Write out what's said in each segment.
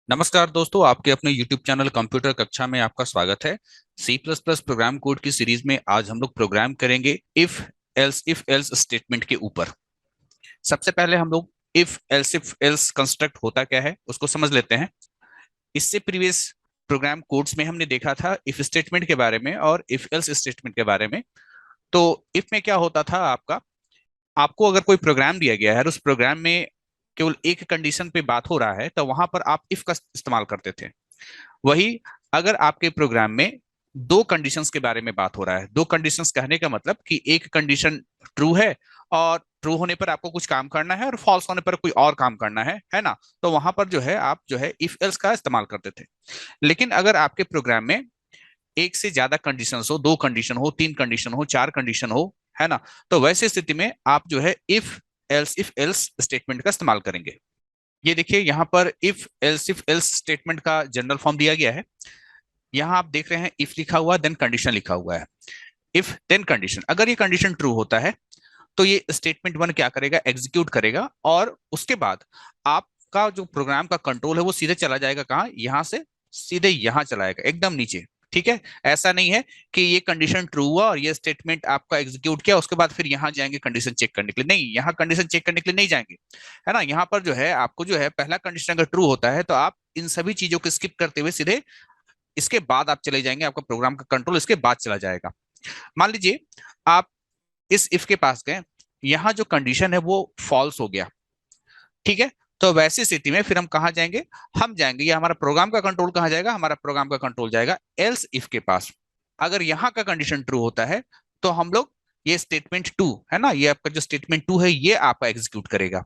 नमस्कार दोस्तों, आपके अपने YouTube चैनल कंप्यूटर कक्षा में आपका स्वागत है। C plus plus program code की सीरीज में आज हम लोग प्रोग्राम करेंगे इफ एल्स स्टेटमेंट के ऊपर। सबसे पहले हम लोग इफ एल्स कंस्ट्रक्ट होता क्या है उसको समझ लेते हैं। इससे प्रीवियस प्रोग्राम कोड्स में हमने देखा था इफ स्टेटमेंट के बारे में और इफ एल्स स्टेटमेंट के बारे में। तो इफ में क्या होता था, आपको अगर कोई प्रोग्राम दिया गया है और उस प्रोग्राम में केवल एक कंडीशन पे बात हो रहा है तो वहां पर आप इफ का इस्तेमाल करते थे। वही अगर आपके प्रोग्राम में दो कंडीशंस के बारे में बात हो रहा है, दो कंडीशंस कहने का मतलब कि एक कंडीशन ट्रू है और ट्रू होने पर आपको कुछ काम करना है और फॉल्स होने पर कोई और काम करना है ना। तो वहां पर जो है आप जो है इफ एल्स का इस्तेमाल करते थे। लेकिन अगर आपके प्रोग्राम में एक से ज्यादा कंडीशन हो, दो कंडीशन हो, तीन कंडीशन हो, चार कंडीशन हो, है ना, तो वैसे स्थिति में आप जो है इफ एल्स स्टेटमेंट का इस्तेमाल करेंगे। ये देखिए यहाँ पर इफ एल्स स्टेटमेंट का जनरल फॉर्म दिया गया है। यहाँ आप देख रहे हैं इफ लिखा हुआ देन कंडीशन लिखा हुआ है। इफ देन कंडीशन, अगर ये कंडीशन ट्रू होता है तो ये स्टेटमेंट वन क्या करेगा, एग्जीक्यूट करेगा और उसके बाद आपका जो प्रोग्राम का कंट्रोल है वो सीधे चला जाएगा कहाँ, यहाँ से सीधे यहाँ चला जाएगा एकदम नीचे। ठीक है, ऐसा नहीं है कि ये कंडीशन ट्रू हुआ और ये स्टेटमेंट आपका एग्जीक्यूट किया उसके बाद फिर यहाँ जाएंगे कंडीशन चेक करने के लिए, नहीं, यहाँ कंडीशन चेक करने के लिए नहीं जाएंगे, है ना। यहाँ पर जो है आपको जो है पहला कंडीशन अगर ट्रू होता है तो आप इन सभी चीजों को स्किप करते हुए सीधे इसके बाद आप चले जाएंगे, आपका प्रोग्राम का कंट्रोल इसके बाद चला जाएगा। मान लीजिए आप इस इफ के पास गए, यहाँ जो कंडीशन है वो फॉल्स हो गया। ठीक है, तो वैसी स्थिति में फिर हम कहाँ जाएंगे, हम जाएंगे, ये हमारा प्रोग्राम का कंट्रोल कहाँ जाएगा, हमारा प्रोग्राम का कंट्रोल जाएगा एल्स इफ के पास। अगर यहाँ का कंडीशन ट्रू होता है तो हम लोग ये स्टेटमेंट टू है ना, ये आपका जो स्टेटमेंट टू है ये आपका एग्जीक्यूट करेगा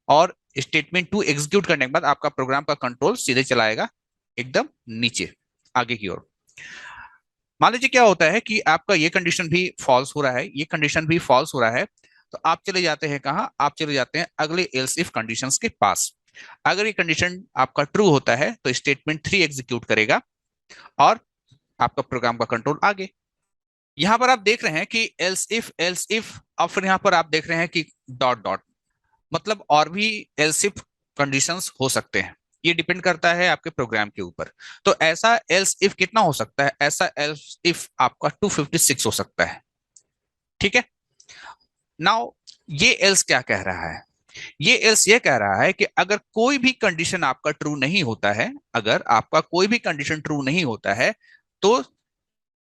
और स्टेटमेंट टू एग्जीक्यूट करने के बाद आपका प्रोग्राम का कंट्रोल सीधे चलाएगा एकदम नीचे आगे की ओर। मान लीजिए क्या होता है कि आपका ये कंडीशन भी फॉल्स हो रहा है, ये कंडीशन भी फॉल्स हो रहा है, तो आप चले जाते हैं कहाँ, आप चले जाते हैं अगले एल्स इफ कंडीशंस के पास। अगर ये कंडीशन आपका ट्रू होता है तो स्टेटमेंट थ्री एग्जीक्यूट करेगा और आपका प्रोग्राम का कंट्रोल आगे। यहां पर आप देख रहे हैं कि एल्स इफ और फिर यहां पर आप देख रहे हैं कि डॉट डॉट, मतलब और भी एल्स इफ कंडीशंस हो सकते हैं। ये डिपेंड करता है आपके प्रोग्राम के ऊपर। तो ऐसा एल्स इफ कितना हो सकता है, ऐसा एल्स इफ आपका 256 हो सकता है। ठीक है, नाउ ये एल्स क्या कह रहा है, ये एल्स ये कह रहा है कि अगर कोई भी कंडीशन आपका ट्रू नहीं होता है, अगर आपका कोई भी कंडीशन ट्रू नहीं होता है तो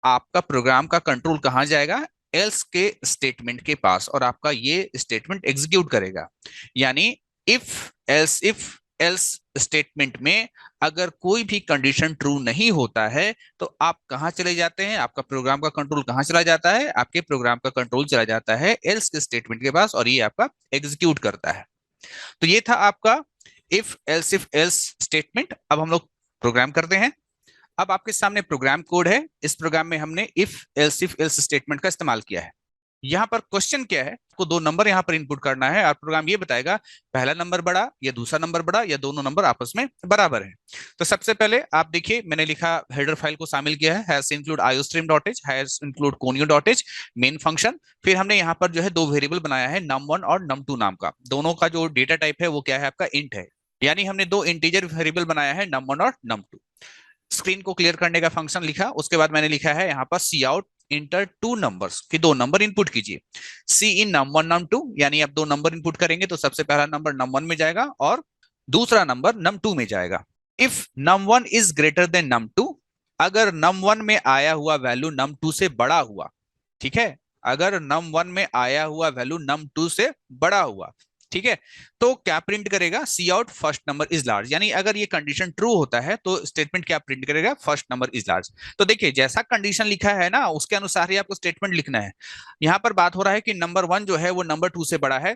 आपका प्रोग्राम का कंट्रोल कहां जाएगा, एल्स के स्टेटमेंट के पास और आपका ये स्टेटमेंट एग्जीक्यूट करेगा। यानी इफ एल्स स्टेटमेंट में अगर कोई भी कंडीशन ट्रू नहीं होता है तो आप कहां चले जाते हैं, आपका प्रोग्राम का कंट्रोल कहां चला जाता है, आपके प्रोग्राम का कंट्रोल चला जाता है एल्स के स्टेटमेंट के पास और ये आपका एग्जीक्यूट करता है। तो ये था आपका इफ एल्स स्टेटमेंट। अब हम लोग प्रोग्राम करते हैं। अब आपके सामने प्रोग्राम कोड है, इस प्रोग्राम में हमने इफ एल्स स्टेटमेंट का इस्तेमाल किया है। यहाँ पर क्वेश्चन क्या है, आपको दो नंबर यहाँ पर इनपुट करना है और प्रोग्राम ये बताएगा पहला नंबर बड़ा या दूसरा नंबर बड़ा या दोनों नंबर आपस में बराबर है। तो सबसे पहले आप देखिए मैंने लिखा हेडर फाइल को शामिल किया है, has include iostream.h, has include conio.h, main function. फिर हमने यहाँ पर जो है दो वेरिएबल बनाया है num1 और num2 नाम का, दोनों का जो डेटा टाइप है वो क्या है आपका इंट है, यानी हमने दो इंटीजर वेरिएबल बनाया है num1 और num2। स्क्रीन को क्लियर करने का फंक्शन लिखा, उसके बाद मैंने लिखा है यहाँ पर सी आउट इंटर टू नंबर्स कि दो नंबर इनपुट कीजिए, सी इन नम वन नम टू, यानी आप दो नंबर इनपुट करेंगे तो सबसे पहला नंबर नम वन में जाएगा और दूसरा नंबर नम टू में जाएगा। If num one is greater than num two, अगर नम वन में आया हुआ वैल्यू नम टू से बड़ा हुआ, ठीक है, अगर नम वन में आया हुआ वैल्यू नम टू से बड़ा हुआ, ठीक है, तो क्या प्रिंट करेगा, cout first number is large. यानी अगर ये कंडीशन ट्रू होता है तो स्टेटमेंट क्या प्रिंट करेगा, फर्स्ट नंबर इज लार्ज। तो देखिए जैसा कंडीशन लिखा है ना उसके अनुसार ही आपको स्टेटमेंट लिखना है। यहाँ पर बात हो रहा है कि नंबर वन जो है वो नंबर टू से बड़ा है,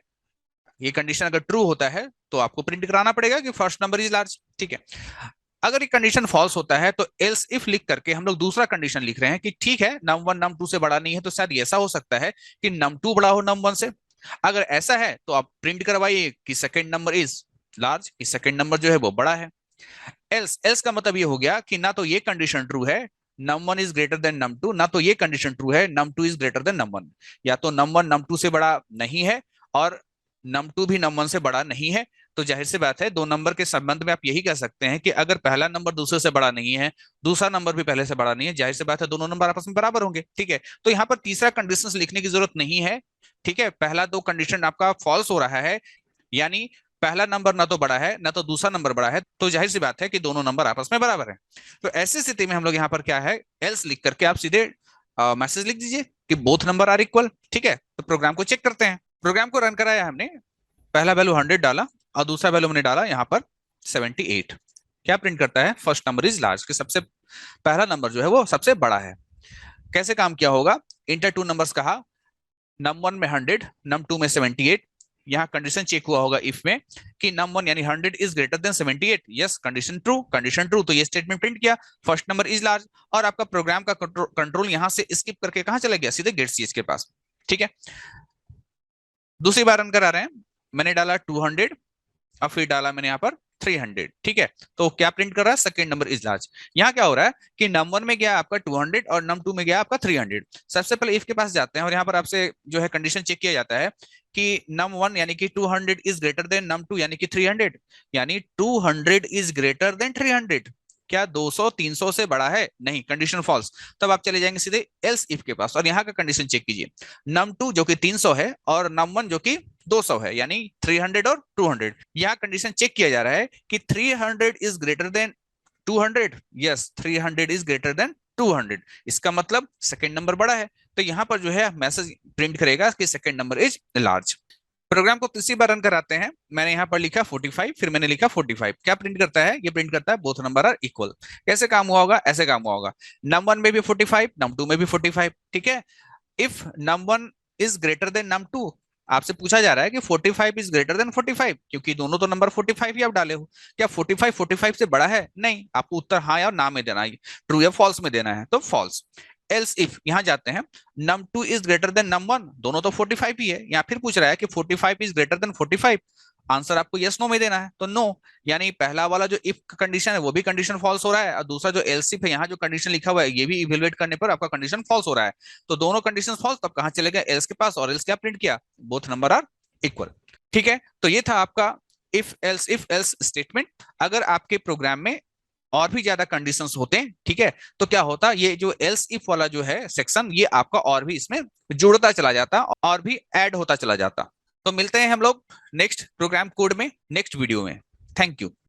ये कंडीशन अगर ट्रू होता है तो आपको प्रिंट कराना पड़ेगा कि फर्स्ट नंबर इज लार्ज। ठीक है, अगर ये कंडीशन फॉल्स होता है तो एल्स इफ लिख करके हम लोग दूसरा कंडीशन लिख रहे हैं कि ठीक है नम वन नम टू से बड़ा नहीं है तो शायद ऐसा हो सकता है कि नम टू बड़ा हो नम वन से। अगर ऐसा है तो आप प्रिंट करवाइए कि सेकंड नंबर इज लार्ज, कि सेकंड नंबर जो है वो बड़ा है। एल्स एल्स का मतलब ये हो गया कि ना तो ये कंडीशन ट्रू है num one is greater than num two, ना तो ये कंडीशन ट्रू है num two is greater than num one. या तो नम वन नम टू से बड़ा नहीं है और नम टू भी नम वन से बड़ा नहीं है, तो जाहिर सी बात है दो नंबर के संबंध में आप यही कह सकते हैं कि अगर पहला नंबर दूसरे से बड़ा नहीं है, दूसरा नंबर भी पहले से बड़ा नहीं है, जाहिर सी बात है दोनों नंबर आपस में बराबर होंगे। ठीक है, तो यहाँ पर तीसरा कंडीशन लिखने की जरूरत नहीं है। ठीक है, पहला दो कंडीशन आपका फॉल्स हो रहा है, यानी पहला नंबर ना तो बड़ा है ना तो दूसरा नंबर बड़ा है, तो जाहिर सी बात है कि दोनों नंबर आपस में बराबर है। तो ऐसी स्थिति में हम लोग यहाँ पर क्या है, एल्स लिख करके आप सीधे मैसेज लिख दीजिए कि बोथ नंबर आर इक्वल। ठीक है, तो प्रोग्राम को चेक करते हैं। प्रोग्राम को रन कराया हमने, पहला वैल्यू 100 डाला और दूसरा वैल्यू हमने डाला यहाँ पर 78। क्या प्रिंट करता है, फर्स्ट नंबर इज लार्ज, कि सबसे पहला नंबर जो है वो सबसे बड़ा है। कैसे काम किया होगा, इंटर टू नंबर्स कहा, नम वन में 100, नम टू में 78। यहाँ कंडीशन चेक हुआ होगा इफ में कि नम वन यानी 100 is greater then 78, yes condition true, condition true, तो ये स्टेटमेंट प्रिंट किया, फर्स्ट नंबर इज लार्ज। और आपका प्रोग्राम का कंट्रोल यहाँ से स्किप करके कहाँ चला गया, सीधे गेट सीएच के पास। ठीक है, दूसरी बार रन करा रहे हैं, मैंने डाला 200 और फिर डाला मैंने यहाँ पर 300। ठीक है, तो क्या प्रिंट कर रहा है, सेकंड नंबर इज लार्ज। यहाँ क्या हो रहा है कि नम वन में गया आपका 200 और नम टू में गया आपका 300। सबसे पहले इफ के पास जाते हैं और यहाँ पर आपसे जो है कंडीशन चेक किया जाता है कि नम वन यानी कि 200 is greater than num two यानी कि 300, यानी 200 इज ग्रेटर देन 300। क्या 200 300 से बड़ा है, नहीं, कंडीशन फॉल्स। तब आप चले जाएंगे सीधे एल्स इफ के पास और यहाँ का कंडीशन चेक कीजिए, नम टू जो कि 300 है और नम वन जो कि 200 है, यानी 300 और 200। यहाँ कंडीशन चेक किया जा रहा है कि 300 is greater then 200, yes 300 is greater then 200, इसका मतलब सेकंड नंबर बड़ा है। तो यहाँ पर जो है मैसेज प्रिंट करेगा कि second number is large. Program को तीसरी बार रन कराते हैं, मैंने यहाँ पर लिखा 45, फिर मैंने लिखा 45। क्या प्रिंट करता है, ये प्रिंट करता है बोथ नंबर आर इक्वल। कैसे काम हुआ होगा, ऐसे काम हुआ होगा, नम वन में भी 45, नम टू में भी 45। ठीक है, if num one is greater than num two, आपसे पूछा जा रहा है कि 45 इज ग्रेटर देन 45, क्योंकि दोनों तो नंबर 45 ही आप डाले हो। क्या 45 45 से बड़ा है, नहीं, आपको उत्तर हाँ या ना में देना है, ट्रू या फॉल्स में देना है, तो फॉल्स। एल्स इफ यहां जाते हैं, num two is greater than num one, दोनों तो 45 ही है, यहाँ फिर पूछ रहा है कि 45 इज ग्रेटर देन 45, आंसर आपको यस नो में देना है, तो नो। यानी पहला वाला जो इफ कंडीशन है वो भी कंडीशन फॉल्स हो रहा है, और दूसरा जो एल्स इफ है यहाँ जो कंडीशन लिखा हुआ है ये भी इवेलुएट करने पर आपका कंडीशन फॉल्स हो रहा है। तो दोनों कंडीशन फॉल्स, तब कहां चले गए, एल्स के पास, और एल्स क्या प्रिंट किया, बोथ नंबर आर इक्वल। ठीक है, तो ये था आपका इफ एल्स स्टेटमेंट। अगर आपके प्रोग्राम में और भी ज्यादा कंडीशंस होते हैं, ठीक है, तो क्या होता, ये जो एल्स इफ वाला जो है सेक्शन, ये आपका और भी इसमें जुड़ता चला जाता और भी ऐड होता चला जाता। तो मिलते हैं हम लोग नेक्स्ट प्रोग्राम कोड में, नेक्स्ट वीडियो में। Thank you.